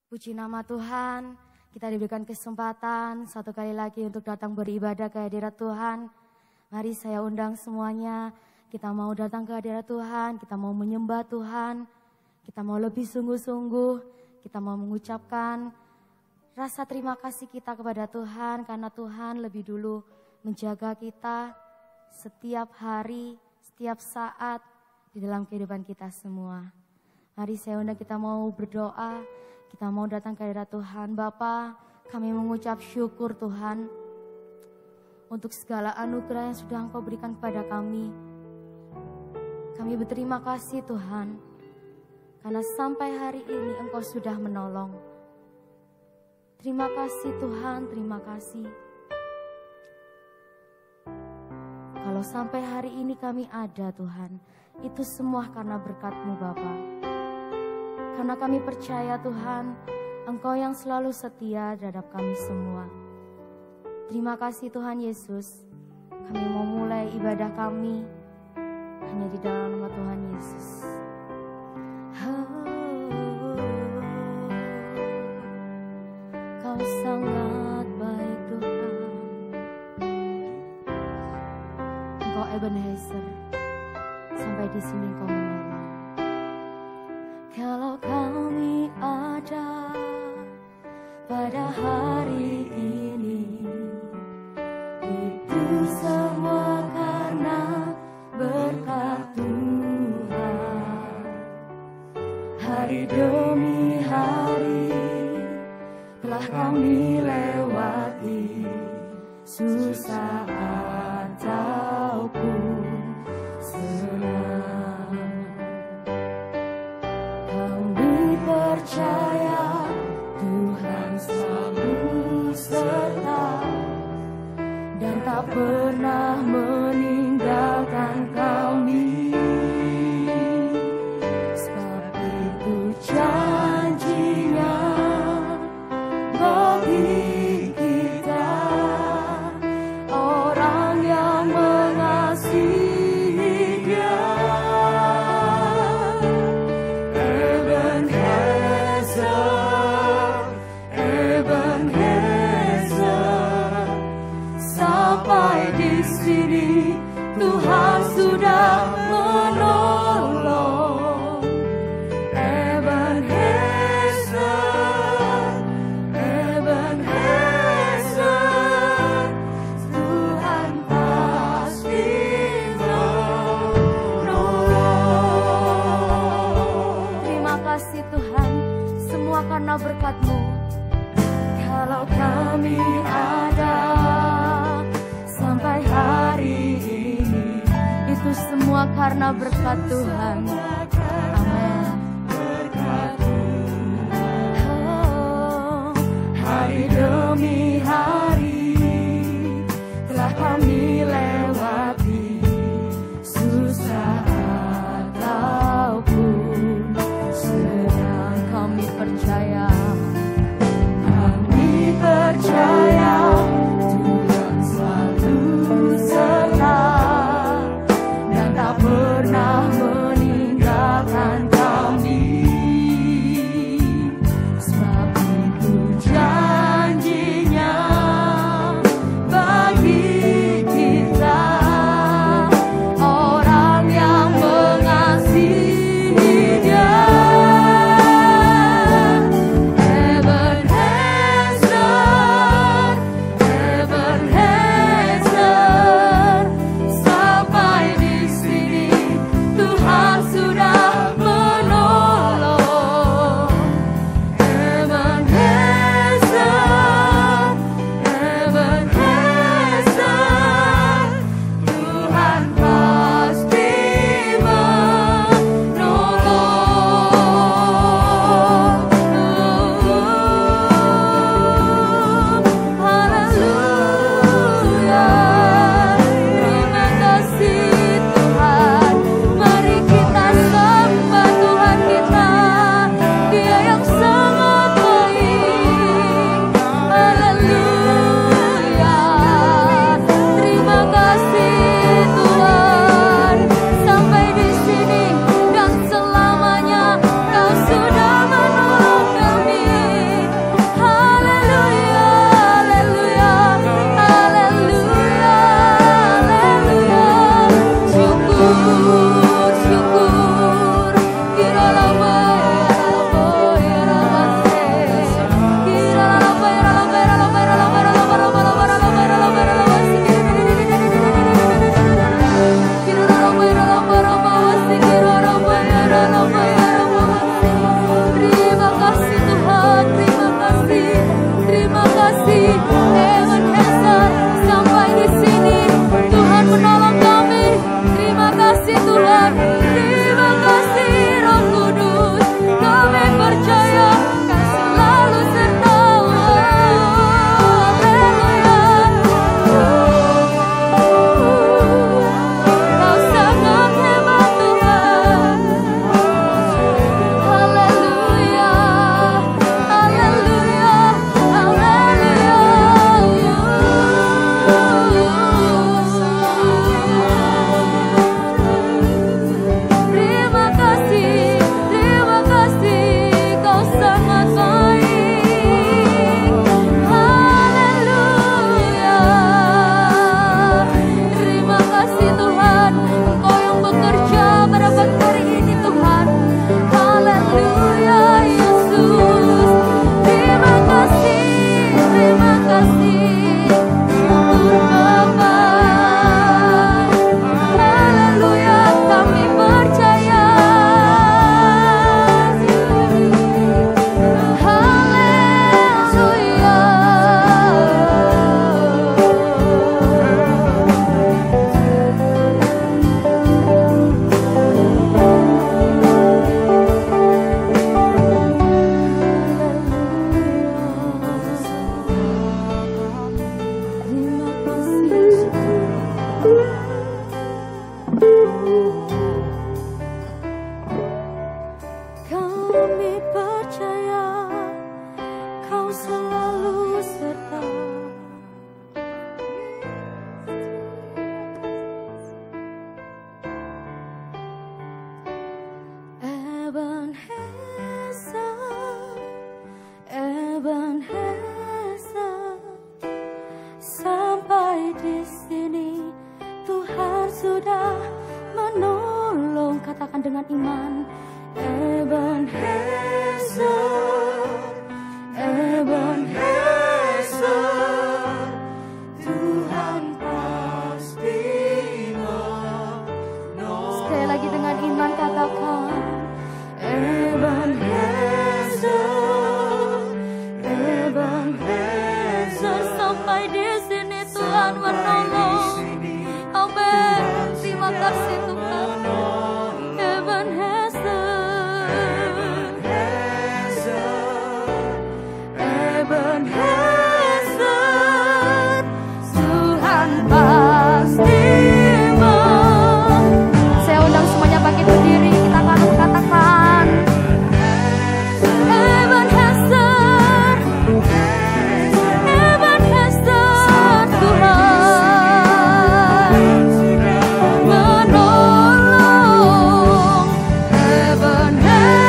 Puji nama Tuhan, kita diberikan kesempatan satu kali lagi untuk datang beribadah ke hadirat Tuhan. Mari saya undang semuanya, kita mau datang ke hadirat Tuhan, kita mau menyembah Tuhan, kita mau lebih sungguh-sungguh, kita mau mengucapkan rasa terima kasih kita kepada Tuhan karena Tuhan lebih dulu menjaga kita setiap hari, setiap saat di dalam kehidupan kita semua. Mari saya undang kita mau berdoa, kita mau datang ke hadirat Tuhan. Bapa, kami mengucap syukur Tuhan untuk segala anugerah yang sudah Engkau berikan kepada kami. Kami berterima kasih Tuhan, karena sampai hari ini Engkau sudah menolong. Terima kasih Tuhan, terima kasih. Kalau sampai hari ini kami ada Tuhan, itu semua karena berkat-Mu Bapa. Karena kami percaya Tuhan, Engkau yang selalu setia terhadap kami semua. Terima kasih Tuhan Yesus, kami mau mulai ibadah kami hanya di dalam nama Tuhan Yesus. Kau sangat baik Tuhan, Engkau Ebenezer, sampai di sini Engkau menolong. Kalau kami ada pada hari ini, itu semua karena berkat Tuhan. Hari demi hari telah kami lewati, susah ataupun senang. Kami percaya Tuhan selalu serta dan tak pernah meninggalkan kami. Sebab itu janjinya bagi kita, orang yang mengasihi Dia. Ebenezer, sampai di sini Tuhan sudah menolong. Ebenezer, Ebenezer, Tuhan pasti menolong. Terima kasih Tuhan, semua karena berkat-Mu. Kalau kami ada sampai hari ini, itu semua karena berkat Tuhan. Amin. Oh, hari demi hari telah kami lewati, susah ataupun senang. Kami percaya, Tuhan selalu serta dan tak pernah meninggalkan. kami percaya Kau selalu serta. Ebenezer, sampai di sini Tuhan sudah menolong. Katakan dengan iman. Ebenezer, Ebenezer, Tuhan pasti menolong. Sekali lagi dengan iman katakan. Ebenezer, Ebenezer, sampai di sini Tuhan menolong. Amin. Terima kasih Tuhan. Ebenezer, Tuhan pasti menolong. Saya undang semuanya bangkit berdiri, kita akan katakan Ebenezer, Ebenezer, Tuhan menolong. Ebenezer,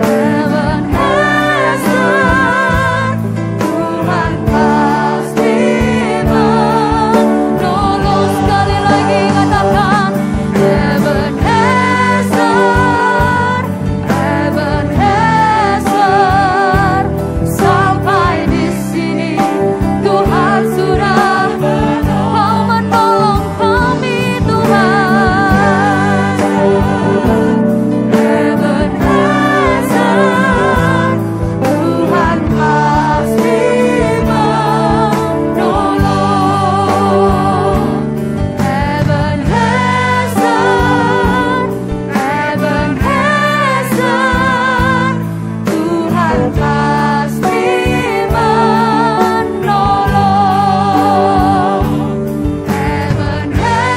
Ebenezer, Tuhan pasti menolong. Sekali lagi katakan Ebenezer, Ebenezer, sampai di sini Tuhan sudah Kau menolong kami Tuhan. Ebenezer, Tuhan pasti menolong. Ebenezer, Ebenezer, Tuhan pasti menolong. Ebenezer,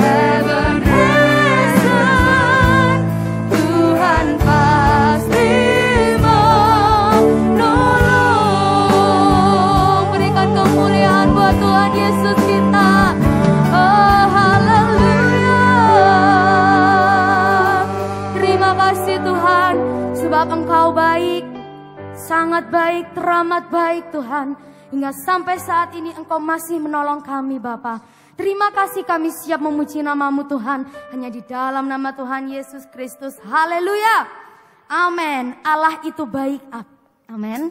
Ebenezer, Tuhan pasti menolong. Berikan kemuliaan buat Tuhan Yesus kita. Oh haleluya. Terima kasih Tuhan, sebab Engkau baik, sangat baik, teramat baik Tuhan. Hingga sampai saat ini Engkau masih menolong kami Bapa. Terima kasih, kami siap memuji nama-Mu Tuhan. Hanya di dalam nama Tuhan Yesus Kristus. Haleluya. Amin. Allah itu baik. Amin.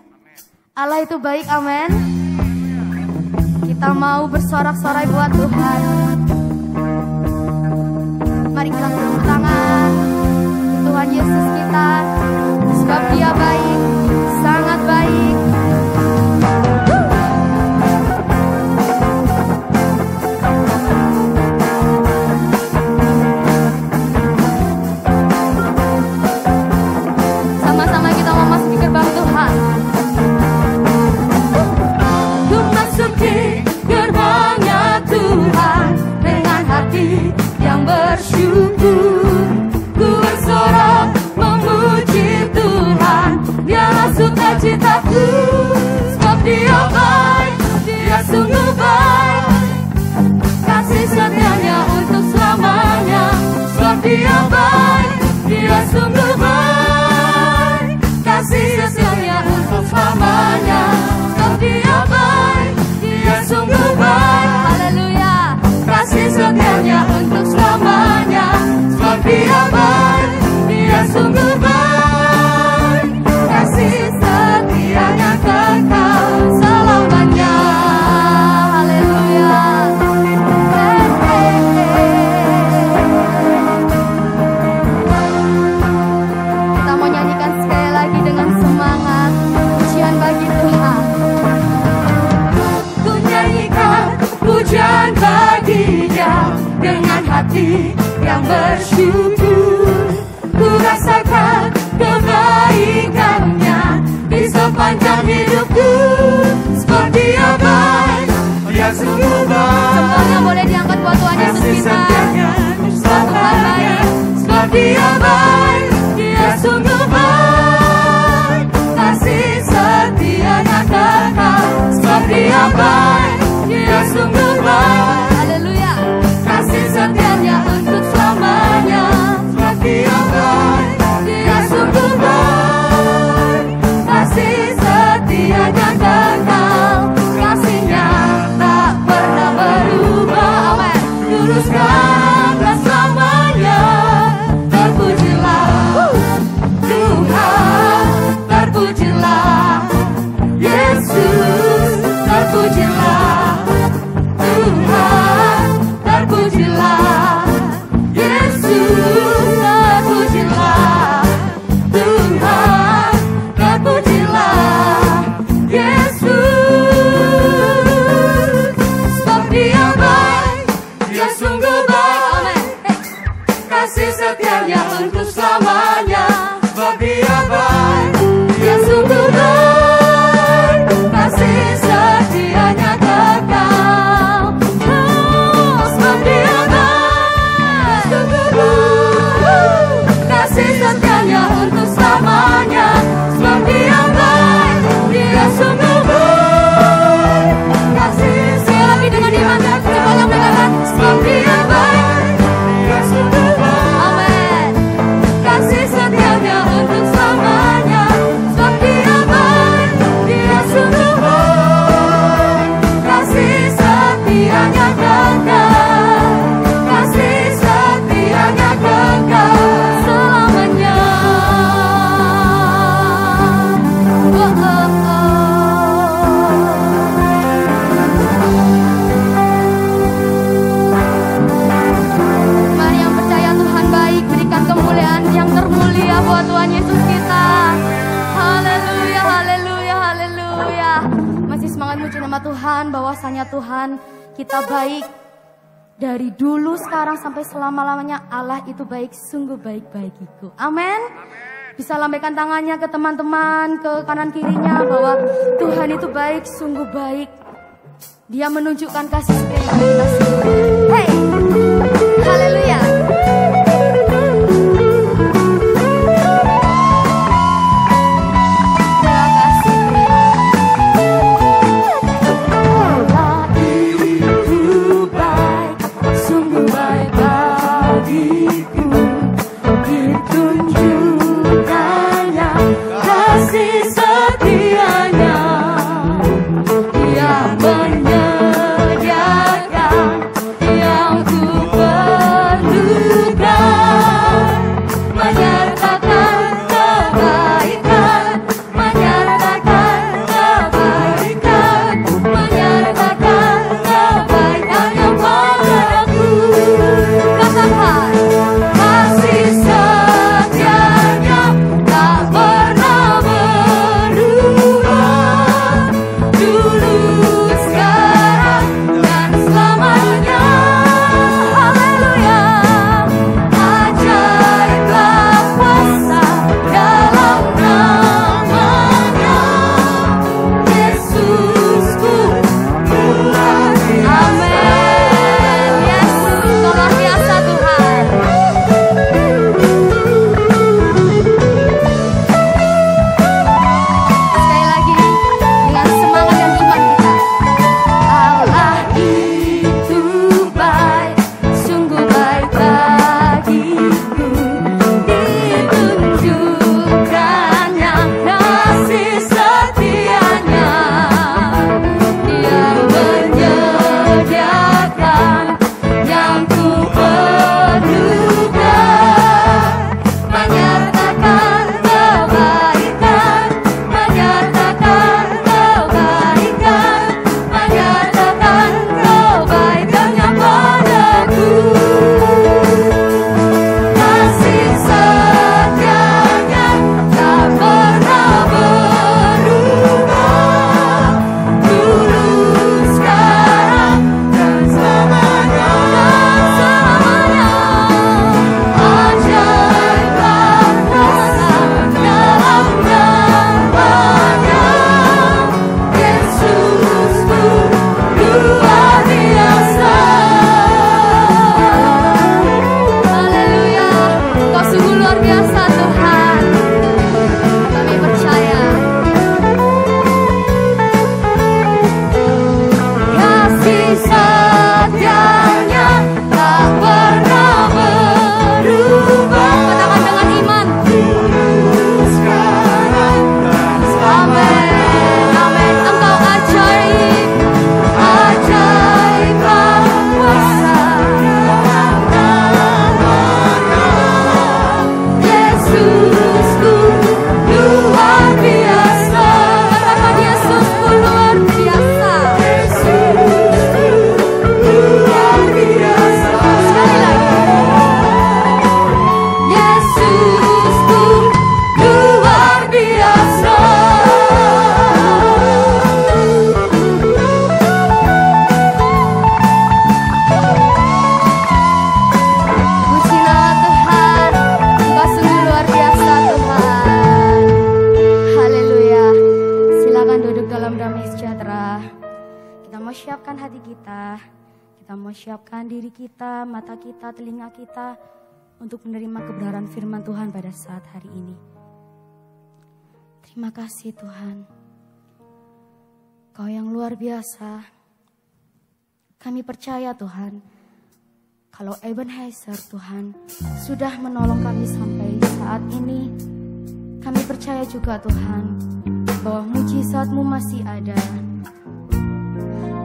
Allah itu baik. Amin. Kita mau bersorak-sorai buat Tuhan. Mari kita tepuk tangan Tuhan Yesus kita, sebab Dia baik, sangat baik. Sama-sama kita mau masuk di gerbang Tuhan. Ku masuki gerbangnya Tuhan dengan hati yang bersyukur. Ku bersorak memuji Tuhan, Dialah sukacitaku. Sebab Dia baik, Dia sungguh baik, kasih setianya untuk selamanya. Sebab Dia baik, Dia sungguh baik, kasih setianya untuk selamanya. Sebab Dia baik, Dia sungguh baik, haleluya, kasih setianya untuk selamanya. Sebab Dia baik, Dia sungguh baik, kasih setianya kekal selamanya. Haleluya. Kita mau nyanyikan sekali lagi dengan semangat pujian bagi Tuhan. Ku nyanyikan pujian bagi Dia dengan hati yang bersyukur. Dia baik, Dia sungguh baik, kasih setianya kekal. Sebab Dia baik, Dia sungguh baik, haleluya, kasih setianya untuk selamanya. Sebab Dia baik, Dia sungguh baik, kasih setianya kekal. Kasih-Nya tak pernah berubah, amin. Dulu sekarang dan selamanya. Terpujilah Yesus, terpujilah Tuhan, terpujilah Yesus, terpujilah Tuhan, terpujilah Yesus. Sebab Dia baik, Dia sungguh baik, amin. Kasih setianya untuk selamanya. Sebab Dia baik, Dia sungguh baik, kasih setianya kekal. Oh, sebab Dia baik, sungguh baik, kasih setianya untuk selamanya. Sebab Dia baik, Dia sungguh baik, kasih sekali lagi dengan iman dan coba yang berkata, sebab Dia baik, Dia sungguh baik, amin. Kasih setianya untuk selamanya. Sebab Dia baik, Dia sungguh baik, kasih setianya kekal, kasih setianya kekal selamanya. Oh, oh, oh. Mari yang percaya Tuhan baik, berikan kemuliaan yang termulia buat Tuhan Yesus kita. Haleluya, haleluya, haleluya. Masih semangat muji nama Tuhan, bahwasanya Tuhan kita baik. Dari dulu, sekarang, sampai selama-lamanya Allah itu baik, sungguh baik bagiku. Amin. Bisa lambaikan tangannya ke teman-teman, ke kanan kirinya, bahwa Tuhan itu baik, sungguh baik. Dia menunjukkan kasih setia bagi kita semua. Hey, haleluya. Menyediakan yang ku siapkan hati kita. Kita mau siapkan diri kita, mata kita, telinga kita untuk menerima kebenaran firman Tuhan pada saat hari ini. Terima kasih Tuhan. Kau yang luar biasa. Kami percaya Tuhan, kalau Ebenezer Tuhan sudah menolong kami sampai saat ini, kami percaya juga Tuhan bahwa mujizat-Mu masih ada.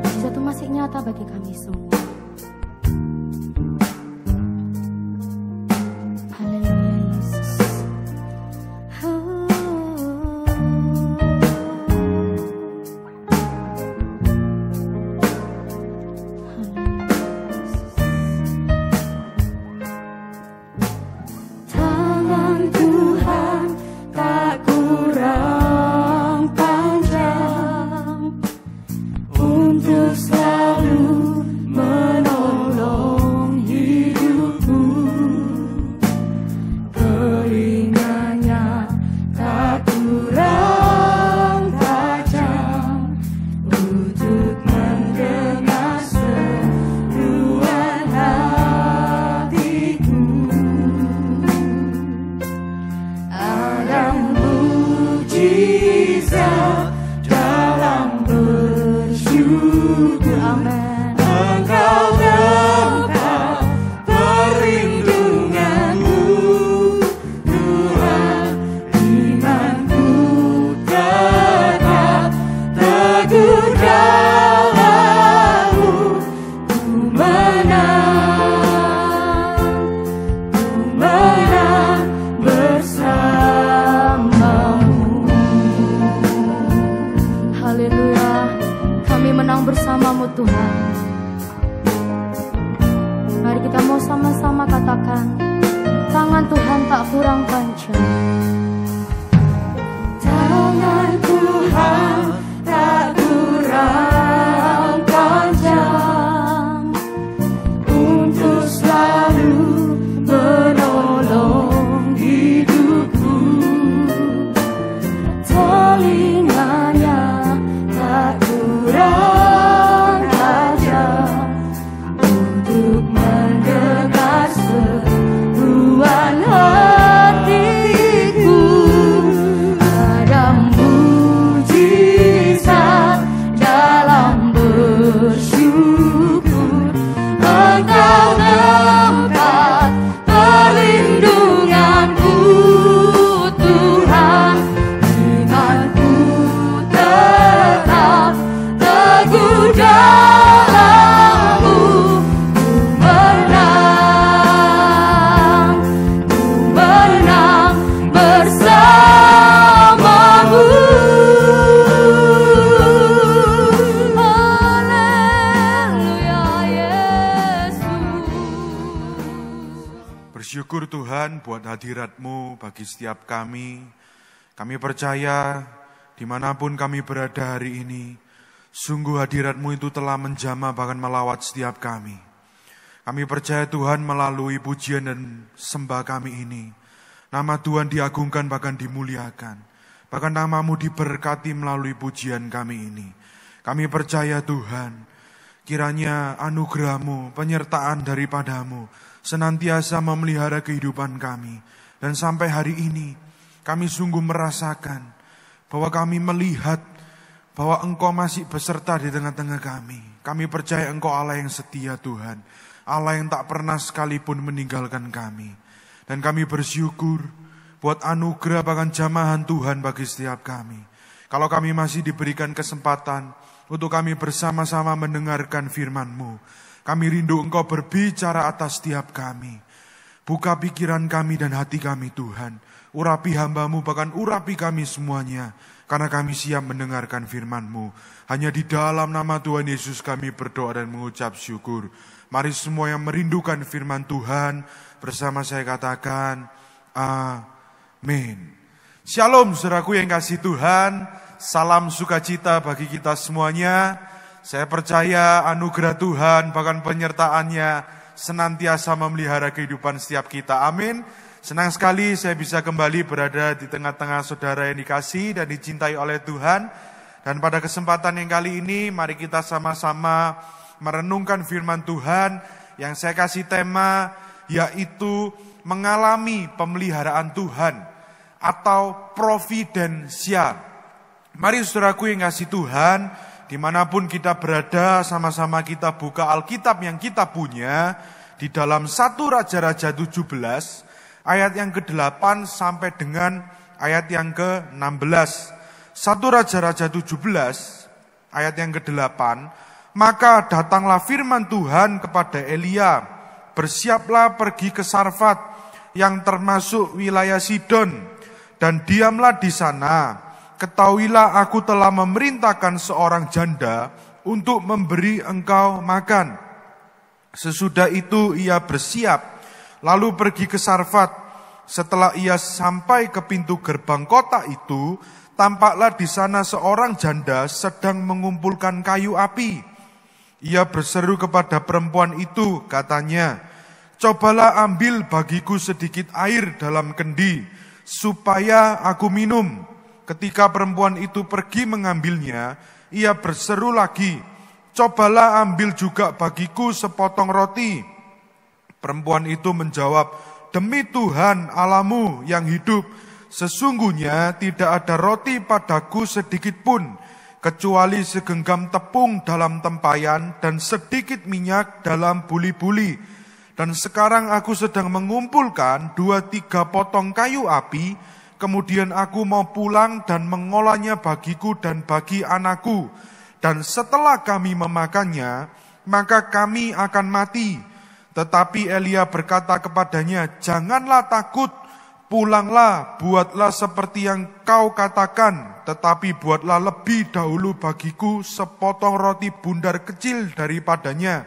Mujizat-Mu masih nyata bagi kami semua. Haleluya Yesus. Tangan Tuhan tak kurang panjang untuk selalu menolong hidupku. Telinganya tak kurang tajam untuk mendengar seruan hatiku. Ada mujizat dalam bersyukur. Amin. Engkau tempat perlindunganku, Tuhan. Imanku tetap teguh dalam-Mu. Ku menang bersama-Mu. Haleluya. Kami menang bersama-Mu Tuhan. Mari kita mau sama-sama katakan, tangan Tuhan tak kurang panjang. Tangan Tuhan tak kurang panjang untuk selalu menolong hidupku. Telinganya tak kurang tajam untuk mendengar seruan hatiku. Ada mujizat dalam bersyukur. Engkau tempat perlindunganku, Tuhan. Imanku tetap teguh dalam-Mu. Ku menang bersama-Mu. Haleluya Yesus. Bersyukur Tuhan buat hadirat-Mu bagi setiap kami. Kami percaya dimanapun kami berada hari ini, sungguh hadirat-Mu itu telah menjamah bahkan melawat setiap kami. Kami percaya Tuhan melalui pujian dan sembah kami ini, nama Tuhan diagungkan bahkan dimuliakan. Bahkan nama-Mu diberkati melalui pujian kami ini. Kami percaya Tuhan, kiranya anugerah-Mu, penyertaan daripada-Mu senantiasa memelihara kehidupan kami. Dan sampai hari ini kami sungguh merasakan bahwa kami melihat bahwa Engkau masih beserta di tengah-tengah kami. Kami percaya Engkau Allah yang setia Tuhan, Allah yang tak pernah sekalipun meninggalkan kami. Dan kami bersyukur buat anugerah bahkan jamahan Tuhan bagi setiap kami. Kalau kami masih diberikan kesempatan untuk kami bersama-sama mendengarkan firman-Mu, kami rindu Engkau berbicara atas setiap kami. Buka pikiran kami dan hati kami Tuhan. Urapi hamba-Mu, bahkan urapi kami semuanya. Karena kami siap mendengarkan firman-Mu. Hanya di dalam nama Tuhan Yesus kami berdoa dan mengucap syukur. Mari semua yang merindukan firman Tuhan, bersama saya katakan, amin. Shalom saudaraku yang kasih Tuhan. Salam sukacita bagi kita semuanya. Saya percaya anugerah Tuhan, bahkan penyertaannya senantiasa memelihara kehidupan setiap kita. Amin. Senang sekali saya bisa kembali berada di tengah-tengah saudara yang dikasih dan dicintai oleh Tuhan. Dan pada kesempatan yang kali ini, mari kita sama-sama merenungkan firman Tuhan yang saya kasih tema, yaitu mengalami pemeliharaan Tuhan atau providensia. Mari saudaraku yang kasih Tuhan, dimanapun kita berada, sama-sama kita buka Alkitab yang kita punya di dalam 1 Raja-Raja 17, ayat yang ke-8 sampai dengan ayat yang ke-16. 1 Raja-Raja 17, ayat yang ke-8, maka datanglah firman Tuhan kepada Elia, bersiaplah pergi ke Sarfat yang termasuk wilayah Sidon, dan diamlah di sana. Ketahuilah aku telah memerintahkan seorang janda untuk memberi engkau makan. Sesudah itu ia bersiap, lalu pergi ke Sarfat. Setelah ia sampai ke pintu gerbang kota itu, tampaklah di sana seorang janda sedang mengumpulkan kayu api. Ia berseru kepada perempuan itu, katanya, cobalah ambil bagiku sedikit air dalam kendi, supaya aku minum. Ketika perempuan itu pergi mengambilnya, ia berseru lagi, cobalah ambil juga bagiku sepotong roti. Perempuan itu menjawab, demi Tuhan Allahmu yang hidup, sesungguhnya tidak ada roti padaku sedikit pun, kecuali segenggam tepung dalam tempayan dan sedikit minyak dalam buli-buli. Dan sekarang aku sedang mengumpulkan 2-3 potong kayu api, kemudian aku mau pulang dan mengolahnya bagiku dan bagi anakku. Dan setelah kami memakannya, maka kami akan mati. Tetapi Elia berkata kepadanya, janganlah takut, pulanglah, buatlah seperti yang kau katakan, tetapi buatlah lebih dahulu bagiku sepotong roti bundar kecil daripadanya.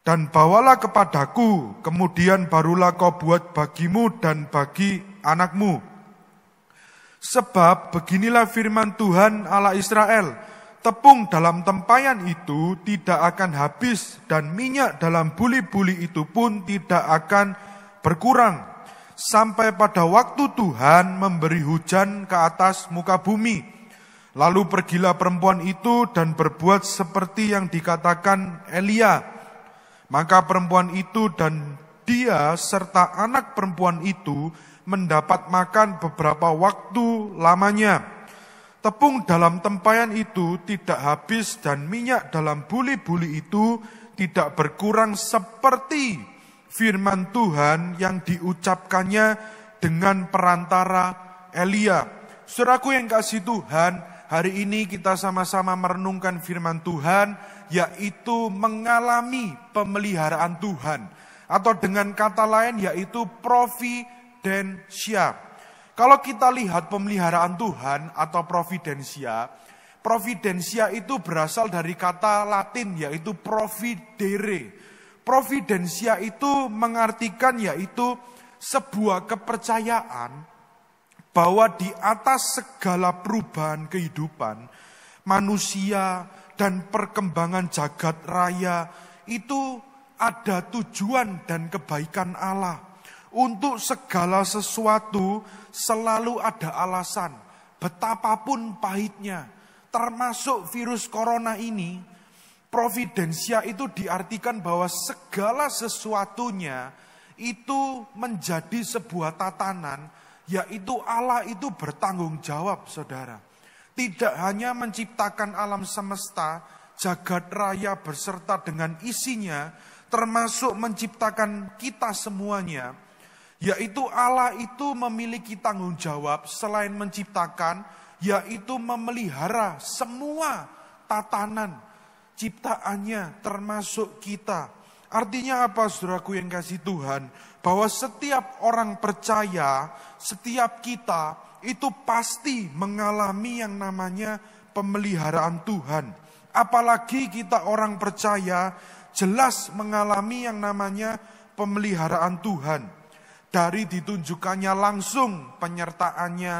Dan bawalah kepadaku, kemudian barulah kau buat bagimu dan bagi anakmu. Sebab beginilah firman Tuhan Allah Israel, tepung dalam tempayan itu tidak akan habis, dan minyak dalam buli-buli itu pun tidak akan berkurang, sampai pada waktu Tuhan memberi hujan ke atas muka bumi. Lalu pergilah perempuan itu dan berbuat seperti yang dikatakan Elia. Maka perempuan itu dan dia serta anak perempuan itu mendapat makan beberapa waktu lamanya. Tepung dalam tempayan itu tidak habis dan minyak dalam buli-buli itu tidak berkurang, seperti firman Tuhan yang diucapkannya dengan perantara Elia. Saudaraku yang kasih Tuhan, hari ini kita sama-sama merenungkan firman Tuhan, yaitu mengalami pemeliharaan Tuhan. Atau dengan kata lain yaitu providensia. Kalau kita lihat pemeliharaan Tuhan atau providensia, providensia itu berasal dari kata Latin yaitu providere. Providensia itu mengartikan yaitu sebuah kepercayaan bahwa di atas segala perubahan kehidupan manusia dan perkembangan jagat raya itu ada tujuan dan kebaikan Allah. Untuk segala sesuatu selalu ada alasan, betapapun pahitnya, termasuk virus corona ini. Providensia itu diartikan bahwa segala sesuatunya itu menjadi sebuah tatanan, yaitu Allah itu bertanggung jawab, saudara. Tidak hanya menciptakan alam semesta, jagat raya beserta dengan isinya, termasuk menciptakan kita semuanya, yaitu Allah itu memiliki tanggung jawab selain menciptakan, yaitu memelihara semua tatanan ciptaannya termasuk kita. Artinya apa, saudaraku yang kasih Tuhan? Bahwa setiap orang percaya, setiap kita itu pasti mengalami yang namanya pemeliharaan Tuhan. Apalagi kita orang percaya jelas mengalami yang namanya pemeliharaan Tuhan. Dari ditunjukkannya langsung penyertaannya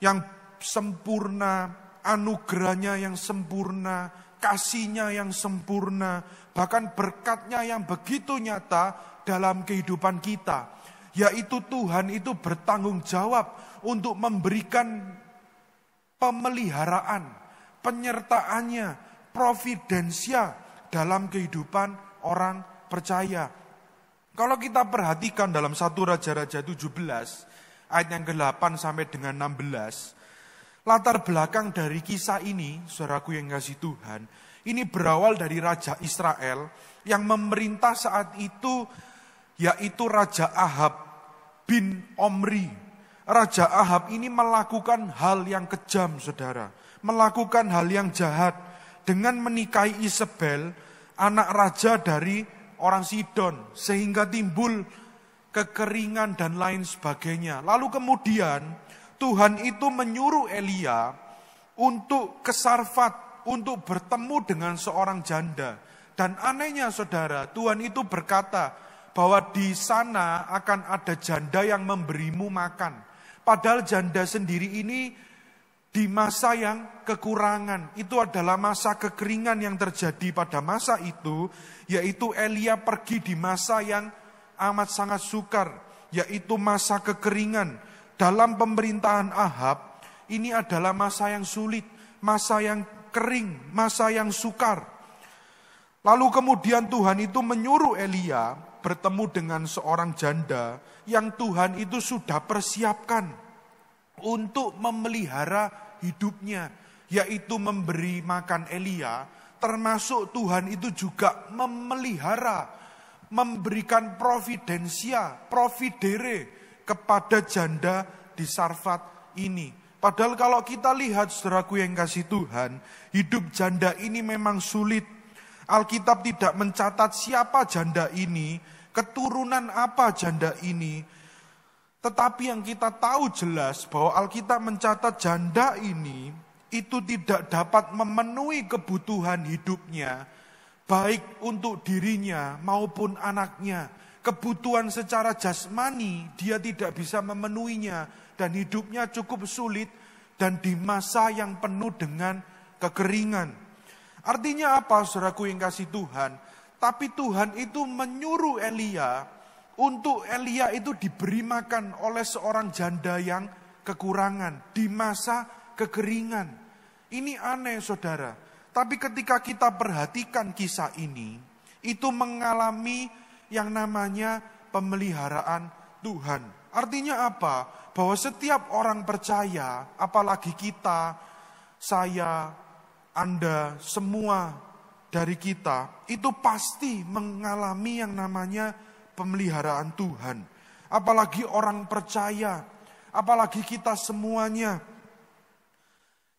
yang sempurna, anugerahnya yang sempurna, kasihnya yang sempurna, bahkan berkatnya yang begitu nyata dalam kehidupan kita. Yaitu Tuhan itu bertanggung jawab untuk memberikan pemeliharaan penyertaannya, providensia dalam kehidupan orang percaya. Kalau kita perhatikan dalam 1 Raja-Raja 17, ayat yang ke-8 sampai dengan 16, latar belakang dari kisah ini, saudaraku yang kasih Tuhan, ini berawal dari Raja Israel yang memerintah saat itu, yaitu Raja Ahab bin Omri. Raja Ahab ini melakukan hal yang kejam, saudara. Melakukan hal yang jahat dengan menikahi Isabel, anak raja dari orang Sidon, sehingga timbul kekeringan dan lain sebagainya. Lalu kemudian Tuhan itu menyuruh Elia untuk ke Sarfat, untuk bertemu dengan seorang janda. Dan anehnya saudara, Tuhan itu berkata bahwa di sana akan ada janda yang memberimu makan. Padahal janda sendiri ini di masa yang kekurangan, itu adalah masa kekeringan yang terjadi pada masa itu, yaitu Elia pergi di masa yang amat sangat sukar, yaitu masa kekeringan. Dalam pemerintahan Ahab, ini adalah masa yang sulit, masa yang kering, masa yang sukar. Lalu kemudian Tuhan itu menyuruh Elia bertemu dengan seorang janda yang Tuhan itu sudah persiapkan untuk memelihara hidupnya, yaitu memberi makan Elia. Termasuk Tuhan itu juga memelihara, memberikan providensia, providere kepada janda di Sarfat ini. Padahal kalau kita lihat saudaraku yang kasih Tuhan, hidup janda ini memang sulit. Alkitab tidak mencatat siapa janda ini, keturunan apa janda ini. Tetapi yang kita tahu jelas bahwa Alkitab mencatat janda ini itu tidak dapat memenuhi kebutuhan hidupnya, baik untuk dirinya maupun anaknya. Kebutuhan secara jasmani dia tidak bisa memenuhinya dan hidupnya cukup sulit dan di masa yang penuh dengan kekeringan. Artinya apa saudaraku yang kasih Tuhan? Tapi Tuhan itu menyuruh Elia untuk Elia itu diberi makan oleh seorang janda yang kekurangan di masa kekeringan. Ini aneh saudara. Tapi ketika kita perhatikan kisah ini, itu mengalami yang namanya pemeliharaan Tuhan. Artinya apa? Bahwa setiap orang percaya, apalagi kita, saya, Anda, semua dari kita, itu pasti mengalami yang namanya pemeliharaan Tuhan. Apalagi orang percaya, apalagi kita semuanya.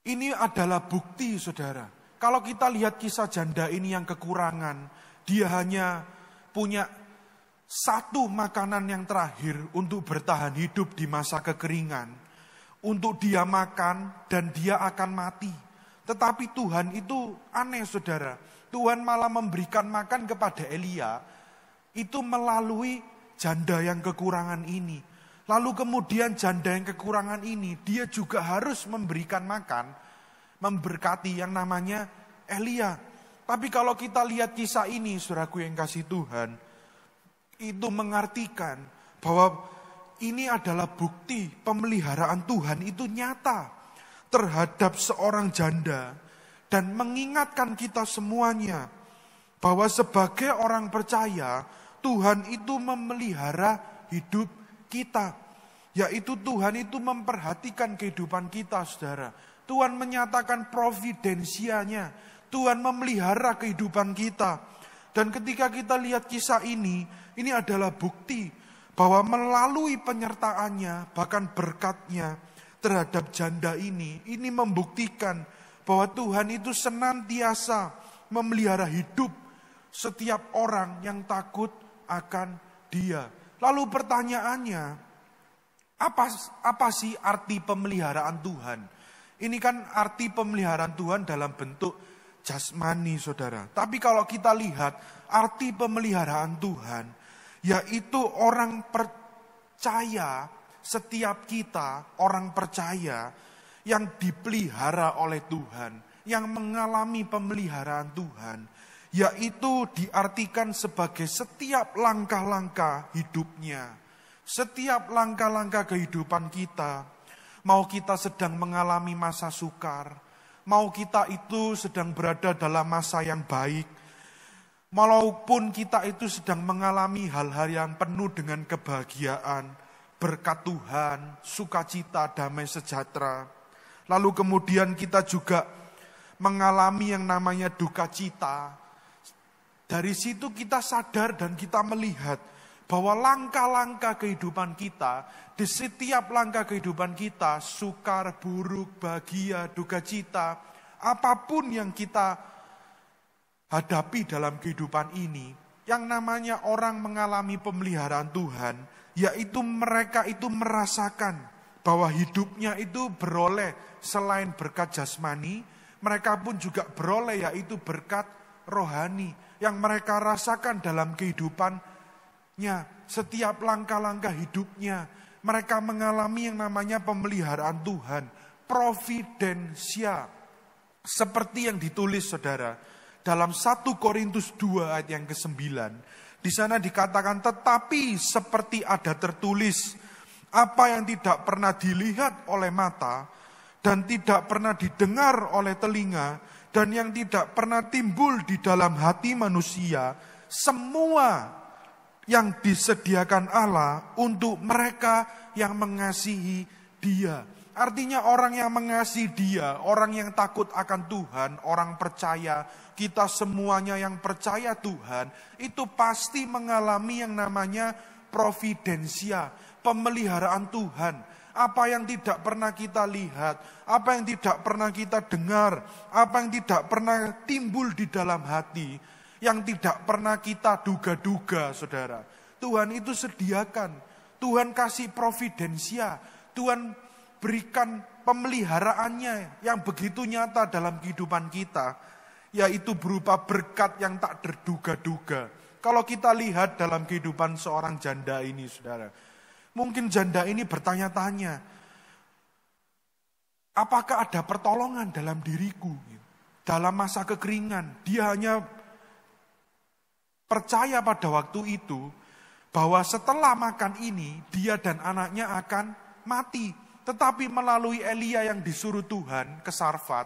Ini adalah bukti saudara. Kalau kita lihat kisah janda ini yang kekurangan, dia hanya punya satu makanan yang terakhir untuk bertahan hidup di masa kekeringan. Untuk dia makan dan dia akan mati. Tetapi Tuhan itu aneh saudara. Tuhan malah memberikan makan kepada Elia. Itu melalui janda yang kekurangan ini. Lalu kemudian janda yang kekurangan ini, dia juga harus memberikan makan, memberkati yang namanya Elia. Tapi kalau kita lihat kisah ini, saudaraku yang kasih Tuhan, itu mengartikan bahwa ini adalah bukti pemeliharaan Tuhan itu nyata terhadap seorang janda. Dan mengingatkan kita semuanya bahwa sebagai orang percaya, Tuhan itu memelihara hidup kita. Yaitu Tuhan itu memperhatikan kehidupan kita saudara. Tuhan menyatakan providensianya. Tuhan memelihara kehidupan kita. Dan ketika kita lihat kisah ini adalah bukti bahwa melalui penyertaannya, bahkan berkatnya terhadap janda ini membuktikan bahwa Tuhan itu senantiasa memelihara hidup setiap orang yang takut akan Dia. Lalu pertanyaannya, apa sih arti pemeliharaan Tuhan? Ini kan arti pemeliharaan Tuhan dalam bentuk jasmani saudara. Tapi kalau kita lihat arti pemeliharaan Tuhan, yaitu orang percaya, setiap kita orang percaya yang dipelihara oleh Tuhan, yang mengalami pemeliharaan Tuhan, yaitu diartikan sebagai setiap langkah-langkah hidupnya, setiap langkah-langkah kehidupan kita, mau kita sedang mengalami masa sukar, Mau kita itu sedang berada dalam masa yang baik, walaupun kita itu sedang mengalami hal-hal yang penuh dengan kebahagiaan, berkat Tuhan, sukacita, damai sejahtera. Lalu kemudian kita juga mengalami yang namanya duka cita. Dari situ kita sadar dan kita melihat bahwa langkah-langkah kehidupan kita, di setiap langkah kehidupan kita, sukar, buruk, bahagia, duka cita, apapun yang kita hadapi dalam kehidupan ini, yang namanya orang mengalami pemeliharaan Tuhan, yaitu mereka itu merasakan bahwa hidupnya itu beroleh selain berkat jasmani, mereka pun juga beroleh yaitu berkat rohani, yang mereka rasakan dalam kehidupannya. Setiap langkah-langkah hidupnya, mereka mengalami yang namanya pemeliharaan Tuhan, providensia. Seperti yang ditulis saudara, dalam 1 Korintus 2 ayat yang ke-9. Di sana dikatakan, tetapi seperti ada tertulis, apa yang tidak pernah dilihat oleh mata, dan tidak pernah didengar oleh telinga, dan yang tidak pernah timbul di dalam hati manusia, semua yang disediakan Allah untuk mereka yang mengasihi Dia. Artinya orang yang mengasihi Dia, orang yang takut akan Tuhan, orang percaya, kita semuanya yang percaya Tuhan, itu pasti mengalami yang namanya providensia, pemeliharaan Tuhan. Apa yang tidak pernah kita lihat, apa yang tidak pernah kita dengar, apa yang tidak pernah timbul di dalam hati, yang tidak pernah kita duga-duga, saudara. Tuhan itu sediakan, Tuhan kasih providensia, Tuhan berikan pemeliharaannya yang begitu nyata dalam kehidupan kita, yaitu berupa berkat yang tak terduga-duga. Kalau kita lihat dalam kehidupan seorang janda ini, saudara, mungkin janda ini bertanya-tanya, apakah ada pertolongan dalam diriku? Dalam masa kekeringan, dia hanya percaya pada waktu itu bahwa setelah makan ini dia dan anaknya akan mati. Tetapi melalui Elia yang disuruh Tuhan ke Sarfat,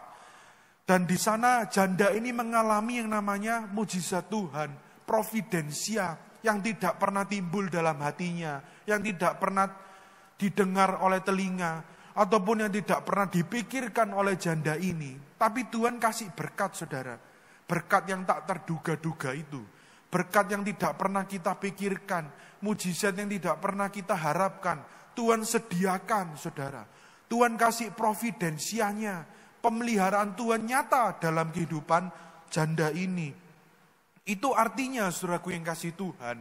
dan di sana janda ini mengalami yang namanya mujizat Tuhan, providensia yang tidak pernah timbul dalam hatinya, yang tidak pernah didengar oleh telinga, ataupun yang tidak pernah dipikirkan oleh janda ini. Tapi Tuhan kasih berkat, saudara. Berkat yang tak terduga-duga itu. Berkat yang tidak pernah kita pikirkan, mujizat yang tidak pernah kita harapkan, Tuhan sediakan, saudara. Tuhan kasih providensianya, pemeliharaan Tuhan nyata dalam kehidupan janda ini. Itu artinya, saudaraku yang kasih Tuhan,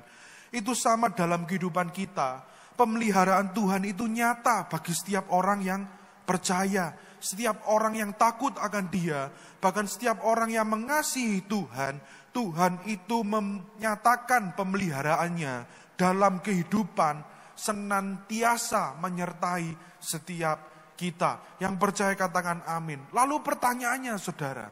itu sama dalam kehidupan kita. Pemeliharaan Tuhan itu nyata bagi setiap orang yang percaya, setiap orang yang takut akan Dia, bahkan setiap orang yang mengasihi Tuhan. Tuhan itu menyatakan pemeliharaannya dalam kehidupan, senantiasa menyertai setiap kita. Yang percaya katakan amin. Lalu pertanyaannya, saudara,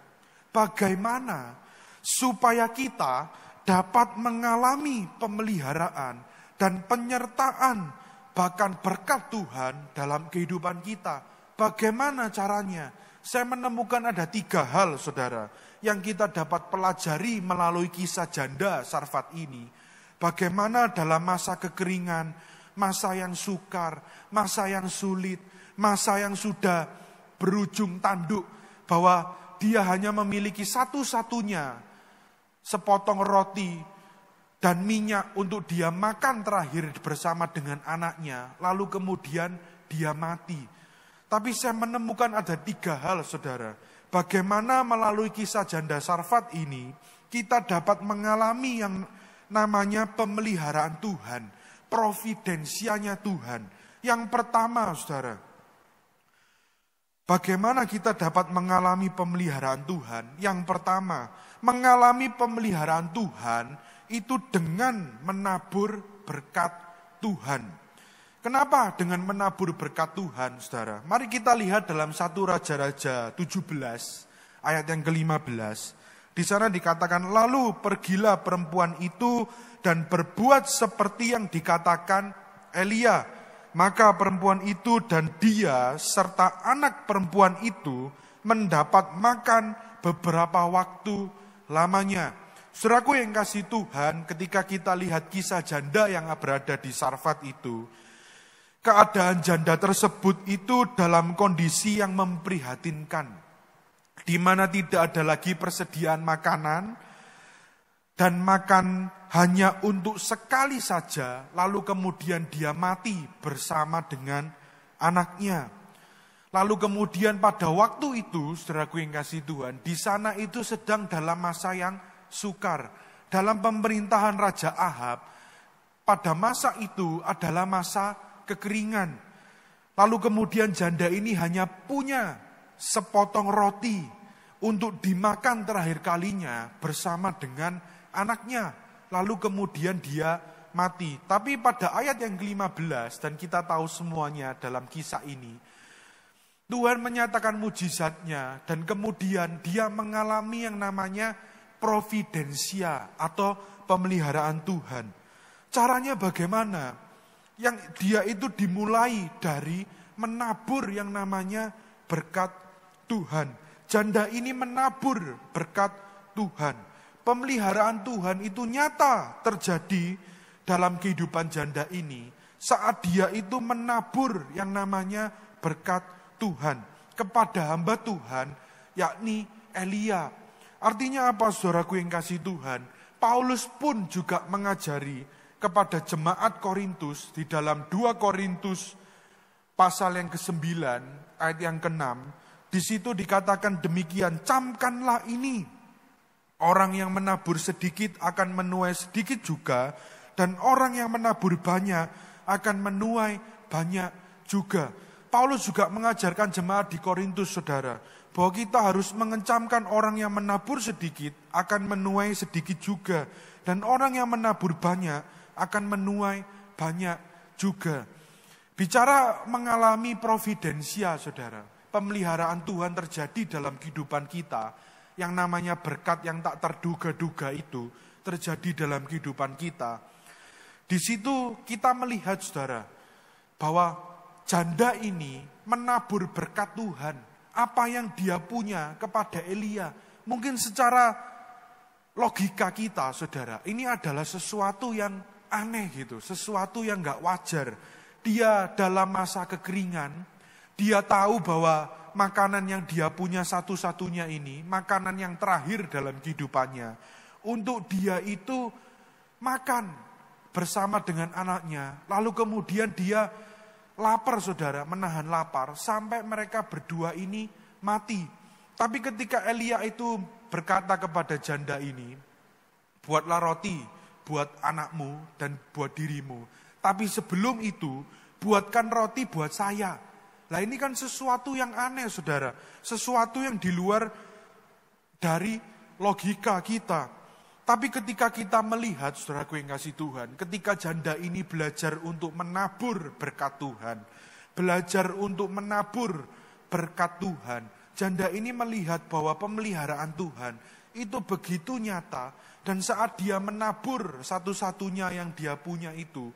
bagaimana supaya kita dapat mengalami pemeliharaan dan penyertaan bahkan berkat Tuhan dalam kehidupan kita? Bagaimana caranya? Saya menemukan ada 3 hal, saudara, yang kita dapat pelajari melalui kisah janda Sarfat ini. Bagaimana dalam masa kekeringan, masa yang sukar, masa yang sulit, masa yang sudah berujung tanduk, bahwa dia hanya memiliki satu-satunya sepotong roti dan minyak untuk dia makan terakhir bersama dengan anaknya, lalu kemudian dia mati. Tapi saya menemukan ada 3 hal, saudara. Bagaimana melalui kisah janda Sarfat ini, kita dapat mengalami yang namanya pemeliharaan Tuhan, providensianya Tuhan. Yang pertama, saudara, bagaimana kita dapat mengalami pemeliharaan Tuhan? Yang pertama, mengalami pemeliharaan Tuhan itu dengan menabur berkat Tuhan. Kenapa dengan menabur berkat Tuhan, saudara? Mari kita lihat dalam 1 Raja-Raja 17 ayat yang ke-15. Di sana dikatakan, lalu pergilah perempuan itu dan berbuat seperti yang dikatakan Elia. Maka perempuan itu dan dia serta anak perempuan itu mendapat makan beberapa waktu lamanya. Saudaraku yang kasih Tuhan, ketika kita lihat kisah janda yang berada di Sarfat itu, keadaan janda tersebut itu dalam kondisi yang memprihatinkan, di mana tidak ada lagi persediaan makanan, dan makan hanya untuk sekali saja, lalu kemudian dia mati bersama dengan anaknya. Lalu kemudian pada waktu itu, saudaraku yang kasih Tuhan, di sana itu sedang dalam masa yang sukar. Dalam pemerintahan Raja Ahab, pada masa itu adalah masa kekeringan. Lalu kemudian janda ini hanya punya sepotong roti untuk dimakan terakhir kalinya bersama dengan anaknya. Lalu kemudian dia mati. Tapi pada ayat yang ke-15, dan kita tahu semuanya dalam kisah ini, Tuhan menyatakan mujizatnya, dan kemudian dia mengalami yang namanya providensia atau pemeliharaan Tuhan. Caranya bagaimana? Yang dia itu dimulai dari menabur yang namanya berkat Tuhan. Janda ini menabur berkat Tuhan. Pemeliharaan Tuhan itu nyata terjadi dalam kehidupan janda ini saat dia itu menabur yang namanya berkat Tuhan kepada hamba Tuhan, yakni Elia. Artinya apa, saudaraku yang kasih Tuhan? Paulus pun juga mengajari kepada jemaat Korintus di dalam 2 Korintus pasal yang ke-9 ayat yang ke-6. Di situ dikatakan demikian, camkanlah ini. Orang yang menabur sedikit akan menuai sedikit juga, dan orang yang menabur banyak akan menuai banyak juga. Paulus juga mengajarkan jemaat di Korintus, saudara, bahwa kita harus mengencamkan orang yang menabur sedikit akan menuai sedikit juga, dan orang yang menabur banyak akan menuai banyak juga. Bicara mengalami providensia, saudara, pemeliharaan Tuhan terjadi dalam kehidupan kita. Yang namanya berkat yang tak terduga-duga itu terjadi dalam kehidupan kita. Di situ kita melihat, saudara, bahwa janda ini menabur berkat Tuhan. Apa yang dia punya kepada Elia. Mungkin secara logika kita, saudara, ini adalah sesuatu yang aneh gitu. Sesuatu yang gak wajar. Dia dalam masa kekeringan, dia tahu bahwa makanan yang dia punya satu-satunya ini, makanan yang terakhir dalam kehidupannya, untuk dia itu makan bersama dengan anaknya. Lalu kemudian dia lapar, saudara, menahan lapar, sampai mereka berdua ini mati. Tapi ketika Elia itu berkata kepada janda ini, buatlah roti buat anakmu dan buat dirimu. Tapi sebelum itu, buatkan roti buat saya. Nah ini kan sesuatu yang aneh, saudara. Sesuatu yang di luar dari logika kita. Tapi ketika kita melihat, saudaraku yang kasih Tuhan, ketika janda ini belajar untuk menabur berkat Tuhan, belajar untuk menabur berkat Tuhan, janda ini melihat bahwa pemeliharaan Tuhan itu begitu nyata. Dan saat dia menabur satu-satunya yang dia punya itu,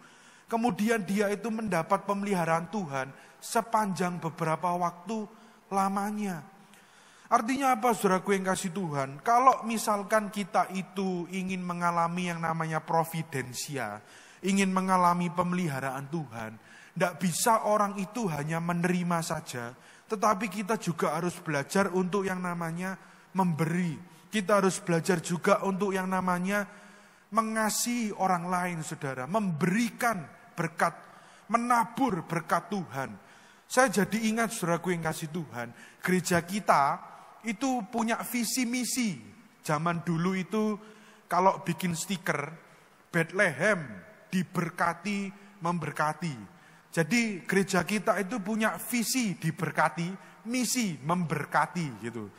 kemudian dia itu mendapat pemeliharaan Tuhan sepanjang beberapa waktu lamanya. Artinya apa, saudaraku yang kasih Tuhan? Kalau misalkan kita itu ingin mengalami yang namanya providensia, ingin mengalami pemeliharaan Tuhan, tidak bisa orang itu hanya menerima saja, tetapi kita juga harus belajar untuk yang namanya memberi. Kita harus belajar juga untuk yang namanya mengasihi orang lain, saudara, memberikan berkat, menabur berkat Tuhan. Saya jadi ingat, saudaraku yang kasih Tuhan, gereja kita itu punya visi misi. Zaman dulu itu kalau bikin stiker, Bethlehem diberkati memberkati. Jadi gereja kita itu punya visi diberkati, misi memberkati gitu.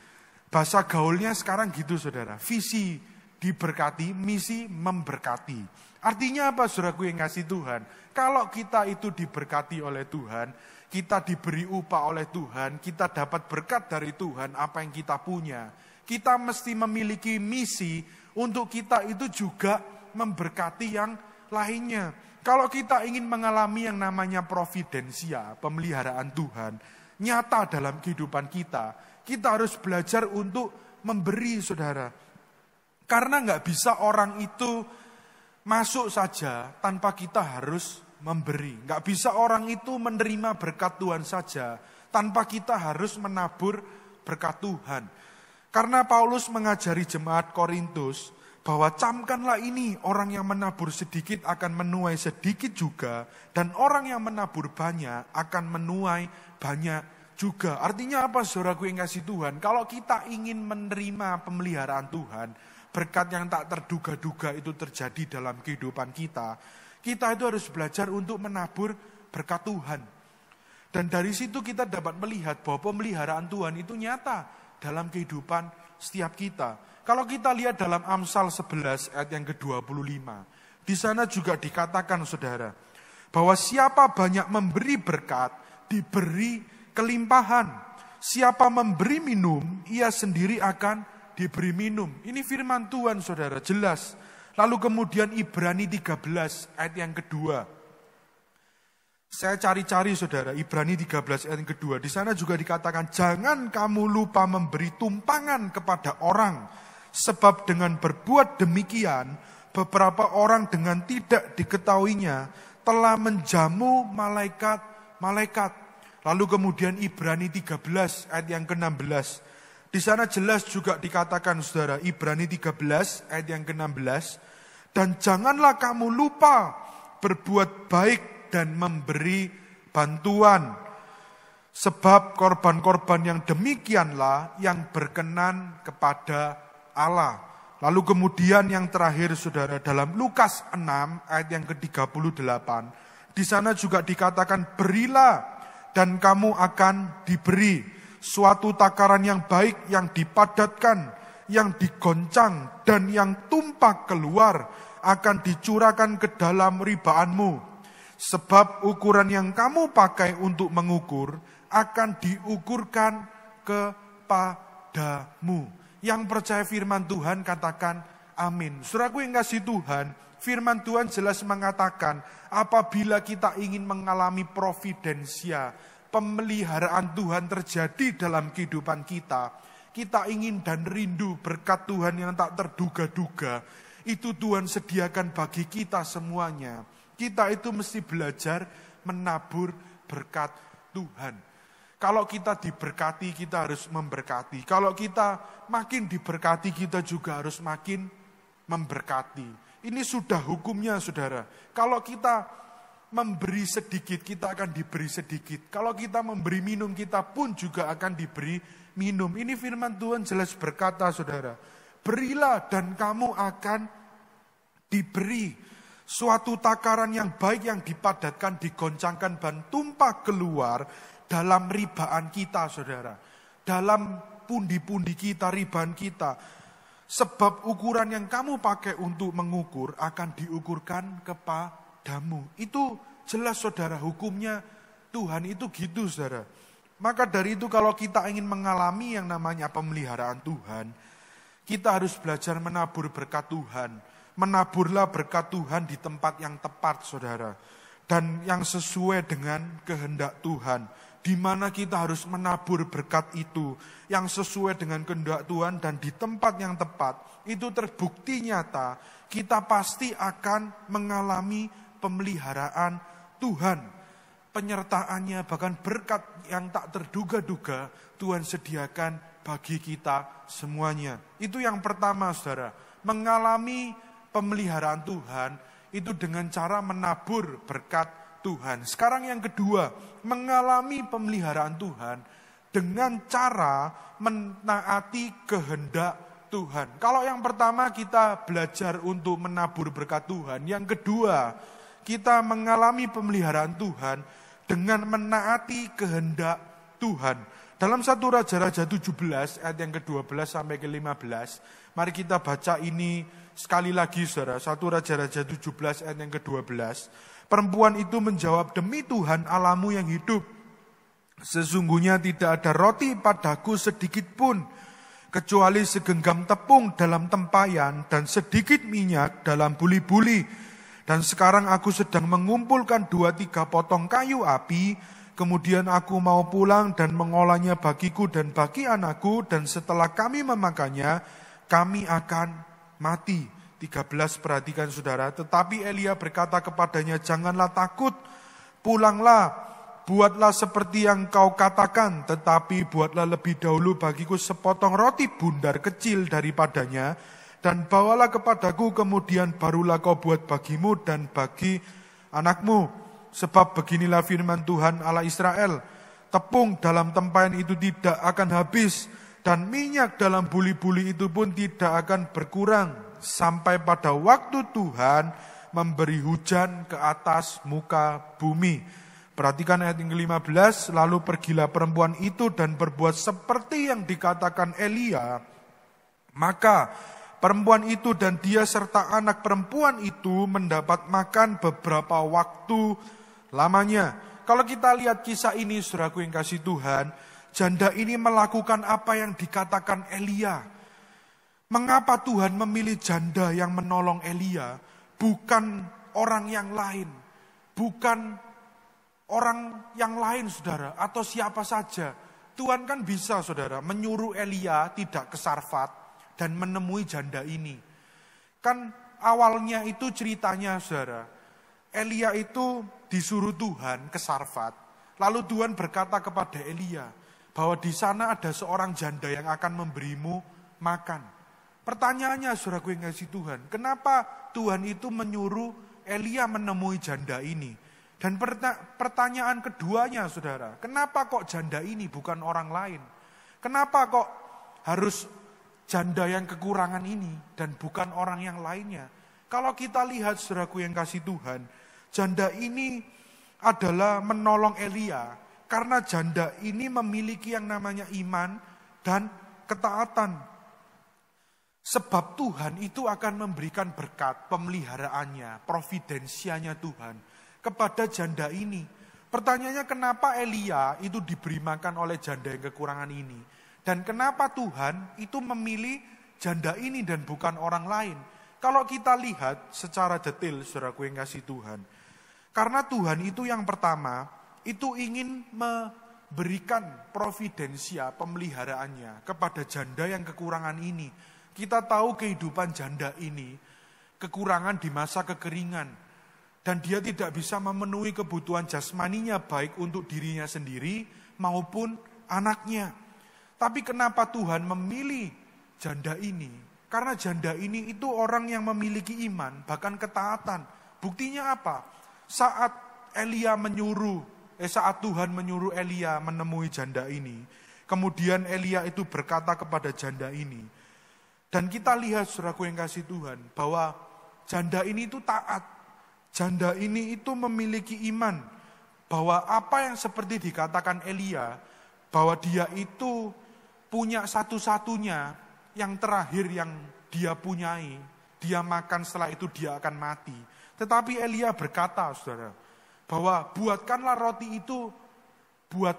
Bahasa gaulnya sekarang gitu, saudara. Visi diberkati, misi memberkati. Artinya apa, saudaraku yang kasih Tuhan? Kalau kita itu diberkati oleh Tuhan, kita diberi upah oleh Tuhan, kita dapat berkat dari Tuhan apa yang kita punya. Kita mesti memiliki misi untuk kita itu juga memberkati yang lainnya. Kalau kita ingin mengalami yang namanya providensia, pemeliharaan Tuhan, nyata dalam kehidupan kita, Kita harus belajar untuk memberi, saudara. Karena nggak bisa orang itu masuk saja tanpa kita harus memberi. Nggak bisa orang itu menerima berkat Tuhan saja tanpa kita harus menabur berkat Tuhan. Karena Paulus mengajari jemaat Korintus bahwa camkanlah ini, orang yang menabur sedikit akan menuai sedikit juga, dan orang yang menabur banyak akan menuai banyak juga. Artinya apa, saudaraku yang kasih Tuhan? Kalau kita ingin menerima pemeliharaan Tuhan, berkat yang tak terduga-duga itu terjadi dalam kehidupan kita, kita itu harus belajar untuk menabur berkat Tuhan. Dan dari situ kita dapat melihat bahwa pemeliharaan Tuhan itu nyata dalam kehidupan setiap kita. Kalau kita lihat dalam Amsal 11 ayat yang ke-25, di sana juga dikatakan, saudara, bahwa siapa banyak memberi berkat, diberi kelimpahan. Siapa memberi minum, ia sendiri akan diberi minum. Ini firman Tuhan, saudara, jelas. Lalu kemudian Ibrani 13 ayat yang kedua. Saya cari-cari, saudara, Ibrani 13 ayat yang kedua. Di sana juga dikatakan, jangan kamu lupa memberi tumpangan kepada orang. Sebab dengan berbuat demikian, beberapa orang dengan tidak diketahuinya telah menjamu malaikat-malaikat. Lalu kemudian Ibrani 13 ayat yang ke-16. Di sana jelas juga dikatakan, saudara, Ibrani 13 ayat yang ke-16. Dan janganlah kamu lupa berbuat baik dan memberi bantuan. Sebab korban-korban yang demikianlah yang berkenan kepada Allah. Lalu kemudian yang terakhir, saudara, dalam Lukas 6 ayat yang ke-38. Di sana juga dikatakan, berilah dan kamu akan diberi. Suatu takaran yang baik, yang dipadatkan, yang digoncang, dan yang tumpah keluar akan dicurahkan ke dalam ribaanmu. Sebab ukuran yang kamu pakai untuk mengukur akan diukurkan kepadamu. Yang percaya firman Tuhan katakan amin. Saudaraku yang kasih Tuhan, firman Tuhan jelas mengatakan apabila kita ingin mengalami providensia, pemeliharaan Tuhan terjadi dalam kehidupan kita, kita ingin dan rindu berkat Tuhan yang tak terduga-duga, itu Tuhan sediakan bagi kita semuanya. Kita itu mesti belajar menabur berkat Tuhan. Kalau kita diberkati, kita harus memberkati. Kalau kita makin diberkati, kita juga harus makin memberkati. Ini sudah hukumnya, saudara. Kalau kita memberi sedikit, kita akan diberi sedikit. Kalau kita memberi minum, kita pun juga akan diberi minum. Ini firman Tuhan jelas berkata, saudara, berilah dan kamu akan diberi. Suatu takaran yang baik, yang dipadatkan, digoncangkan, dan tumpah keluar dalam ribaan kita, saudara. Dalam pundi-pundi kita, ribaan kita. Sebab ukuran yang kamu pakai untuk mengukur akan diukurkan kepadamu. Itu jelas, saudara, hukumnya Tuhan itu gitu, saudara. Maka dari itu kalau kita ingin mengalami yang namanya pemeliharaan Tuhan, kita harus belajar menabur berkat Tuhan. Menaburlah berkat Tuhan di tempat yang tepat, saudara. Dan yang sesuai dengan kehendak Tuhan. Di mana kita harus menabur berkat itu. Yang sesuai dengan kehendak Tuhan dan di tempat yang tepat. Itu terbukti nyata. Kita pasti akan mengalami pemeliharaan Tuhan. Penyertaannya, bahkan berkat yang tak terduga-duga, Tuhan sediakan bagi kita semuanya. Itu yang pertama, saudara. Mengalami pemeliharaan Tuhan itu dengan cara menabur berkat Tuhan. Sekarang yang kedua, mengalami pemeliharaan Tuhan dengan cara menaati kehendak Tuhan. Kalau yang pertama kita belajar untuk menabur berkat Tuhan, yang kedua kita mengalami pemeliharaan Tuhan dengan menaati kehendak Tuhan. Dalam 1 Raja-Raja 17 ayat yang ke-12 sampai ke-15, mari kita baca ini sekali lagi, saudara. 1 Raja-Raja 17 ayat yang ke-12. Perempuan itu menjawab, demi Tuhan Allahmu yang hidup, sesungguhnya tidak ada roti padaku sedikit pun, kecuali segenggam tepung dalam tempayan dan sedikit minyak dalam buli-buli. Dan sekarang aku sedang mengumpulkan 2-3 potong kayu api, Kemudian aku mau pulang dan mengolahnya bagiku dan bagi anakku, dan setelah kami memakannya, kami akan mati. 13, perhatikan saudara. Tetapi Elia berkata kepadanya, janganlah takut, pulanglah, buatlah seperti yang kau katakan, tetapi buatlah lebih dahulu bagiku sepotong roti bundar kecil daripadanya, dan bawalah kepadaku, kemudian barulah kau buat bagimu dan bagi anakmu. Sebab beginilah firman Tuhan Allah Israel, tepung dalam tempayan itu tidak akan habis, dan minyak dalam buli-buli itu pun tidak akan berkurang, sampai pada waktu Tuhan memberi hujan ke atas muka bumi. Perhatikan ayat yang ke-15, lalu pergilah perempuan itu dan berbuat seperti yang dikatakan Elia. Maka perempuan itu dan dia serta anak perempuan itu mendapat makan beberapa waktu lamanya. Kalau kita lihat kisah ini, saudaraku yang kasih Tuhan, janda ini melakukan apa yang dikatakan Elia. Mengapa Tuhan memilih janda yang menolong Elia, bukan orang yang lain, bukan orang yang lain, saudara, atau siapa saja. Tuhan kan bisa, saudara, menyuruh Elia tidak ke Sarfat dan menemui janda ini. Kan awalnya itu ceritanya, saudara, Elia itu disuruh Tuhan ke Sarfat. Lalu Tuhan berkata kepada Elia bahwa di sana ada seorang janda yang akan memberimu makan. Pertanyaannya, saudaraku yang kasih Tuhan, kenapa Tuhan itu menyuruh Elia menemui janda ini? Dan pertanyaan keduanya, saudara, kenapa kok janda ini bukan orang lain? Kenapa kok harus janda yang kekurangan ini dan bukan orang yang lainnya? Kalau kita lihat, saudaraku yang kasih Tuhan, janda ini adalah menolong Elia karena janda ini memiliki yang namanya iman dan ketaatan. Sebab Tuhan itu akan memberikan berkat pemeliharaannya, providensianya Tuhan kepada janda ini. Pertanyaannya, kenapa Elia itu diberi makan oleh janda yang kekurangan ini? Dan kenapa Tuhan itu memilih janda ini dan bukan orang lain? Kalau kita lihat secara detail, saudaraku yang kasih Tuhan, karena Tuhan itu yang pertama, itu ingin memberikan providensia, pemeliharaannya kepada janda yang kekurangan ini. Kita tahu kehidupan janda ini, kekurangan di masa kekeringan, dan dia tidak bisa memenuhi kebutuhan jasmaninya, baik untuk dirinya sendiri maupun anaknya. Tapi kenapa Tuhan memilih janda ini? Karena janda ini itu orang yang memiliki iman, bahkan ketaatan. Buktinya apa? Saat Tuhan menyuruh Elia menemui janda ini, kemudian Elia itu berkata kepada janda ini, dan kita lihat, saudaraku yang kasih Tuhan, bahwa janda ini itu taat. Janda ini itu memiliki iman, bahwa apa yang seperti dikatakan Elia, bahwa dia itu punya satu-satunya, yang terakhir yang dia punyai, dia makan, setelah itu dia akan mati. Tetapi Elia berkata, saudara, bahwa buatkanlah roti itu buat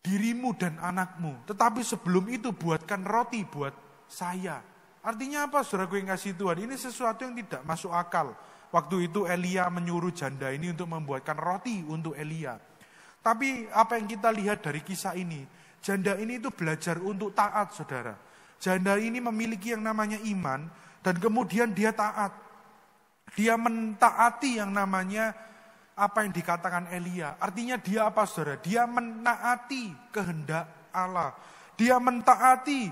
dirimu dan anakmu. Tetapi sebelum itu buatkan roti buat saya. Artinya apa, saudaraku yang kasih Tuhan? Ini sesuatu yang tidak masuk akal. Waktu itu Elia menyuruh janda ini untuk membuatkan roti untuk Elia. Tapi apa yang kita lihat dari kisah ini, janda ini itu belajar untuk taat, saudara. Janda ini memiliki yang namanya iman, dan kemudian dia taat. Dia mentaati yang namanya apa yang dikatakan Elia. Artinya dia apa, saudara? Dia menaati kehendak Allah. Dia mentaati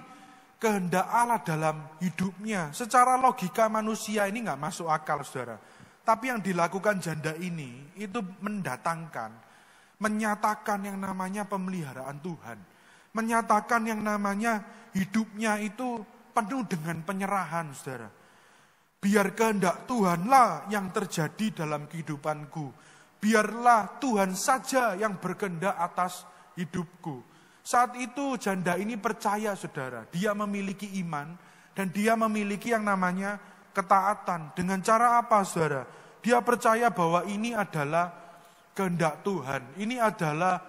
kehendak Allah dalam hidupnya. Secara logika manusia ini gak masuk akal, saudara. Tapi yang dilakukan janda ini, itu mendatangkan, menyatakan yang namanya pemeliharaan Tuhan. Menyatakan yang namanya hidupnya itu penuh dengan penyerahan, saudara. Biar kehendak Tuhanlah yang terjadi dalam kehidupanku. Biarlah Tuhan saja yang berkehendak atas hidupku. Saat itu janda ini percaya, saudara. Dia memiliki iman dan dia memiliki yang namanya ketaatan. Dengan cara apa, saudara? Dia percaya bahwa ini adalah kehendak Tuhan. Ini adalah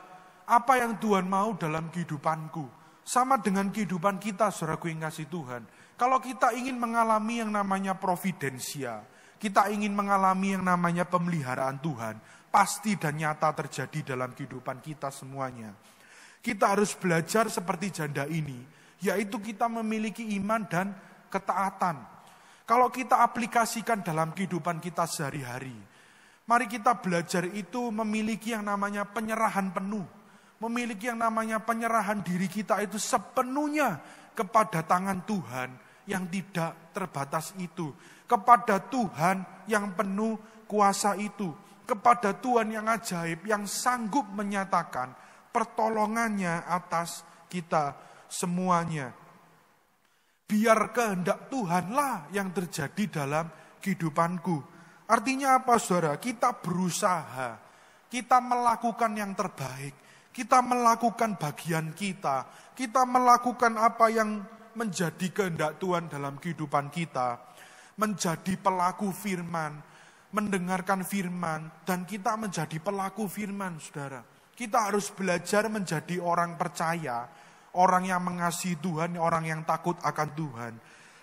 apa yang Tuhan mau dalam kehidupanku. Sama dengan kehidupan kita, saudaraku yang kasih Tuhan. Kalau kita ingin mengalami yang namanya providensia, kita ingin mengalami yang namanya pemeliharaan Tuhan, pasti dan nyata terjadi dalam kehidupan kita semuanya. Kita harus belajar seperti janda ini, yaitu kita memiliki iman dan ketaatan. Kalau kita aplikasikan dalam kehidupan kita sehari-hari, mari kita belajar itu memiliki yang namanya penyerahan penuh. Memiliki yang namanya penyerahan diri kita itu sepenuhnya kepada tangan Tuhan yang tidak terbatas itu. Kepada Tuhan yang penuh kuasa itu. Kepada Tuhan yang ajaib, yang sanggup menyatakan pertolongannya atas kita semuanya. Biar kehendak Tuhanlah yang terjadi dalam kehidupanku. Artinya apa saudara? Kita berusaha, kita melakukan yang terbaik. Kita melakukan bagian kita melakukan apa yang menjadi kehendak Tuhan dalam kehidupan kita. Menjadi pelaku firman, mendengarkan firman, dan kita menjadi pelaku firman, saudara. Kita harus belajar menjadi orang percaya, orang yang mengasihi Tuhan, orang yang takut akan Tuhan.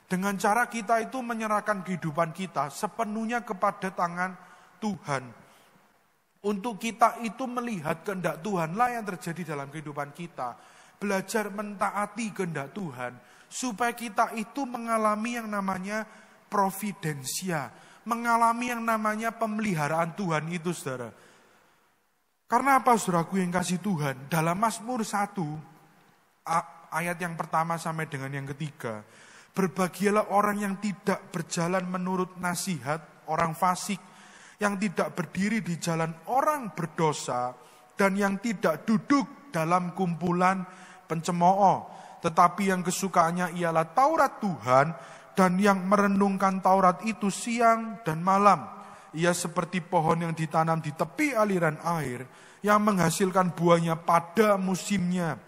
Dengan cara kita itu menyerahkan kehidupan kita sepenuhnya kepada tangan Tuhan. Untuk kita itu melihat kehendak Tuhanlah yang terjadi dalam kehidupan kita. Belajar mentaati kehendak Tuhan. Supaya kita itu mengalami yang namanya providensia. Mengalami yang namanya pemeliharaan Tuhan itu, saudara. Karena apa, saudaraku yang kasih Tuhan? Dalam Mazmur 1, ayat yang pertama sampai dengan yang ketiga. Berbahagialah orang yang tidak berjalan menurut nasihat orang fasik, yang tidak berdiri di jalan orang berdosa, dan yang tidak duduk dalam kumpulan pencemooh. Tetapi yang kesukaannya ialah Taurat Tuhan, dan yang merenungkan Taurat itu siang dan malam. Ia seperti pohon yang ditanam di tepi aliran air, yang menghasilkan buahnya pada musimnya,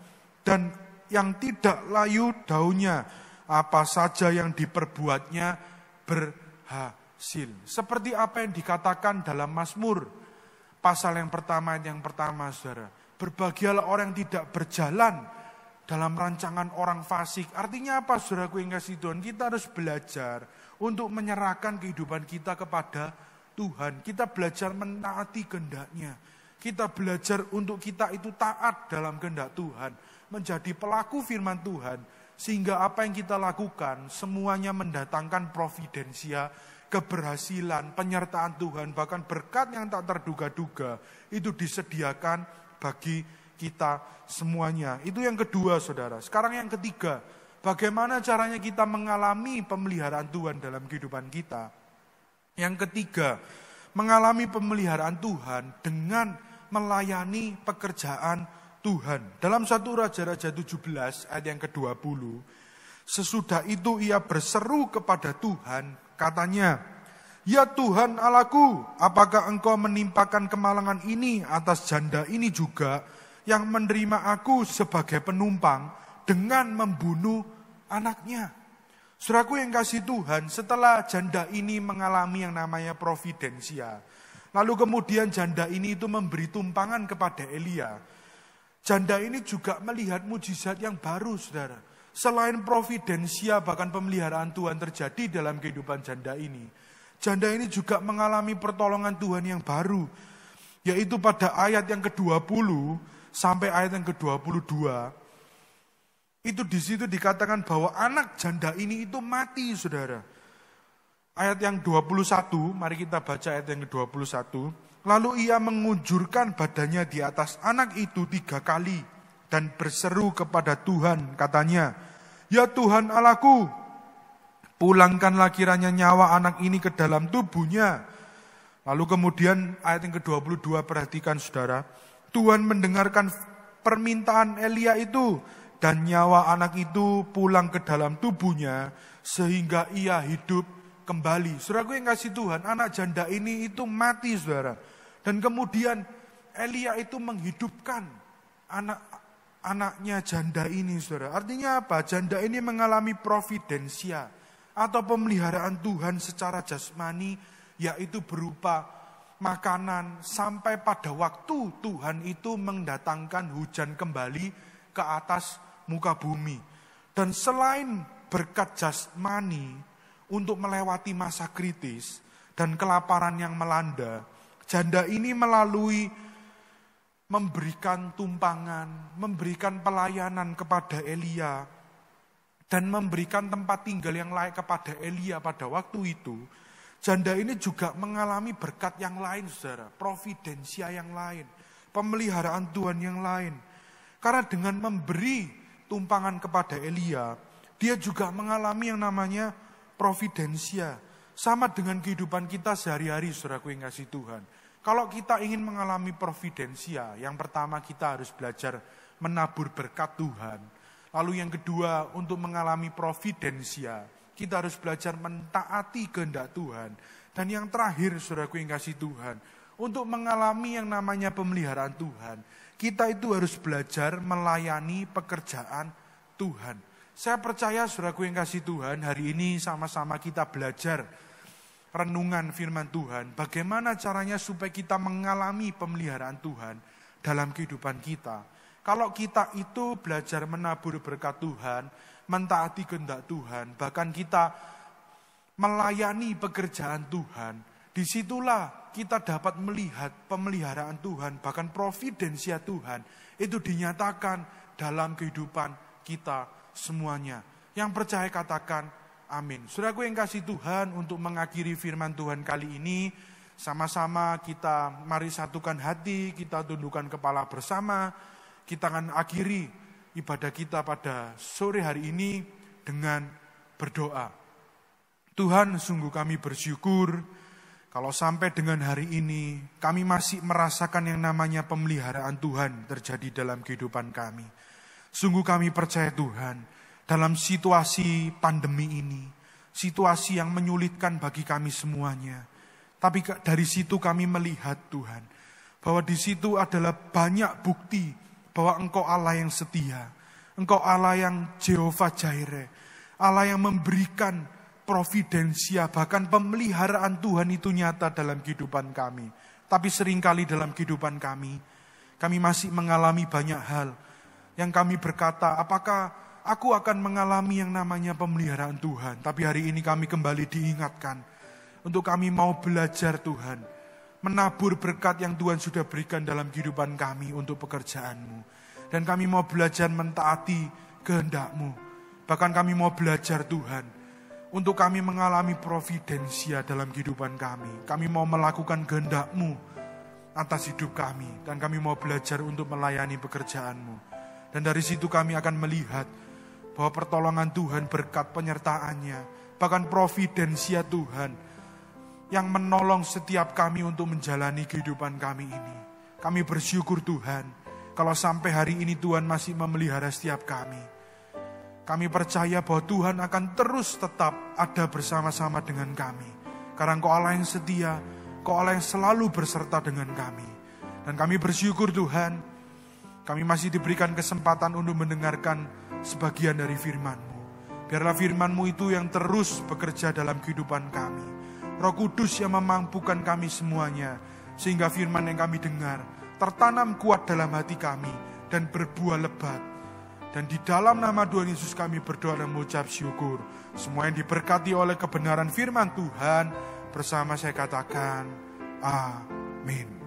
dan yang tidak layu daunnya. Apa saja yang diperbuatnya berhasil. Seperti apa yang dikatakan dalam Mazmur pasal yang pertama, ayat yang pertama, saudara. Berbahagialah orang yang tidak berjalan dalam rancangan orang fasik. Artinya apa, saudaraku yang kasih Tuhan? Kita harus belajar untuk menyerahkan kehidupan kita kepada Tuhan. Kita belajar menaati kehendak-Nya. Kita belajar untuk kita itu taat dalam kehendak Tuhan. Menjadi pelaku firman Tuhan. Sehingga apa yang kita lakukan semuanya mendatangkan providensia, keberhasilan, penyertaan Tuhan, bahkan berkat yang tak terduga-duga itu disediakan bagi kita semuanya. Itu yang kedua, saudara. Sekarang yang ketiga, bagaimana caranya kita mengalami pemeliharaan Tuhan dalam kehidupan kita? Yang ketiga, mengalami pemeliharaan Tuhan dengan melayani pekerjaan Tuhan. Dalam 1 Raja-Raja 17 ayat yang ke-20, sesudah itu ia berseru kepada Tuhan, katanya, "Ya Tuhan Allahku, apakah engkau menimpakan kemalangan ini atas janda ini juga, yang menerima aku sebagai penumpang dengan membunuh anaknya?" Saudaraku yang kasih Tuhan, setelah janda ini mengalami yang namanya providensia, lalu kemudian janda ini itu memberi tumpangan kepada Elia. Janda ini juga melihat mujizat yang baru, saudara. Selain providensia, bahkan pemeliharaan Tuhan terjadi dalam kehidupan janda ini. Janda ini juga mengalami pertolongan Tuhan yang baru. Yaitu pada ayat yang ke-20 sampai ayat yang ke-22. Itu di situ dikatakan bahwa anak janda ini itu mati, saudara. Ayat yang 21, mari kita baca ayat yang ke-21. Lalu ia mengunjurkan badannya di atas anak itu 3 kali dan berseru kepada Tuhan, katanya, "Ya Tuhan Allahku, pulangkanlah kiranya nyawa anak ini ke dalam tubuhnya." Lalu kemudian ayat yang ke-22, perhatikan saudara, Tuhan mendengarkan permintaan Elia itu, dan nyawa anak itu pulang ke dalam tubuhnya sehingga ia hidup kembali. Saudaraku yang kasih Tuhan, anak janda ini itu mati, saudara. Dan kemudian Elia itu menghidupkan anaknya janda ini, saudara. Artinya apa? Janda ini mengalami providensia atau pemeliharaan Tuhan secara jasmani, yaitu berupa makanan, sampai pada waktu Tuhan itu mendatangkan hujan kembali ke atas muka bumi. Dan selain berkat jasmani untuk melewati masa kritis dan kelaparan yang melanda, Janda ini melalui memberikan tumpangan, memberikan pelayanan kepada Elia, dan memberikan tempat tinggal yang layak kepada Elia pada waktu itu, janda ini juga mengalami berkat yang lain, saudara. Providensia yang lain, pemeliharaan Tuhan yang lain. Karena dengan memberi tumpangan kepada Elia, dia juga mengalami yang namanya providensia. Sama dengan kehidupan kita sehari-hari, saudaraku yang kasih Tuhan. Kalau kita ingin mengalami providensia, yang pertama kita harus belajar menabur berkat Tuhan. Lalu yang kedua, untuk mengalami providensia, kita harus belajar mentaati kehendak Tuhan. Dan yang terakhir, saudaraku yang kasih Tuhan, untuk mengalami yang namanya pemeliharaan Tuhan, kita itu harus belajar melayani pekerjaan Tuhan. Saya percaya, saudaraku yang kasih Tuhan, hari ini sama-sama kita belajar renungan firman Tuhan, bagaimana caranya supaya kita mengalami pemeliharaan Tuhan dalam kehidupan kita. Kalau kita itu belajar menabur berkat Tuhan, mentaati kehendak Tuhan, bahkan kita melayani pekerjaan Tuhan, disitulah kita dapat melihat pemeliharaan Tuhan, bahkan providensia Tuhan, itu dinyatakan dalam kehidupan kita semuanya. Yang percaya katakan amin. Saudaraku yang kasih Tuhan, untuk mengakhiri firman Tuhan kali ini, sama-sama kita mari satukan hati, kita tundukkan kepala bersama. Kita akan akhiri ibadah kita pada sore hari ini dengan berdoa. Tuhan, sungguh kami bersyukur kalau sampai dengan hari ini kami masih merasakan yang namanya pemeliharaan Tuhan terjadi dalam kehidupan kami. Sungguh kami percaya Tuhan, dalam situasi pandemi ini, situasi yang menyulitkan bagi kami semuanya. Tapi dari situ kami melihat Tuhan, bahwa di situ adalah banyak bukti bahwa Engkau Allah yang setia. Engkau Allah yang Jehovah Jireh, Allah yang memberikan providensia, bahkan pemeliharaan Tuhan itu nyata dalam kehidupan kami. Tapi seringkali dalam kehidupan kami masih mengalami banyak hal yang kami berkata, apakah aku akan mengalami yang namanya pemeliharaan Tuhan. Tapi hari ini kami kembali diingatkan untuk kami mau belajar Tuhan, menabur berkat yang Tuhan sudah berikan dalam kehidupan kami untuk pekerjaan-Mu. Dan kami mau belajar mentaati kehendak-Mu. Bahkan kami mau belajar Tuhan, untuk kami mengalami providensia dalam kehidupan kami. Kami mau melakukan kehendak-Mu atas hidup kami. Dan kami mau belajar untuk melayani pekerjaan-Mu. Dan dari situ kami akan melihat bahwa pertolongan Tuhan, berkat penyertaannya, bahkan providensia Tuhan yang menolong setiap kami untuk menjalani kehidupan kami ini. Kami bersyukur Tuhan, kalau sampai hari ini Tuhan masih memelihara setiap kami. Kami percaya bahwa Tuhan akan terus tetap ada bersama-sama dengan kami. Karena Engkau Allah yang setia, Engkau Allah yang selalu berserta dengan kami. Dan kami bersyukur Tuhan, kami masih diberikan kesempatan untuk mendengarkan sebagian dari firman-Mu. Biarlah firman-Mu itu yang terus bekerja dalam kehidupan kami. Roh Kudus yang memampukan kami semuanya, sehingga firman yang kami dengar tertanam kuat dalam hati kami dan berbuah lebat. Dan di dalam nama Tuhan Yesus kami berdoa dan mengucap syukur. Semua yang diberkati oleh kebenaran firman Tuhan, bersama saya katakan amin.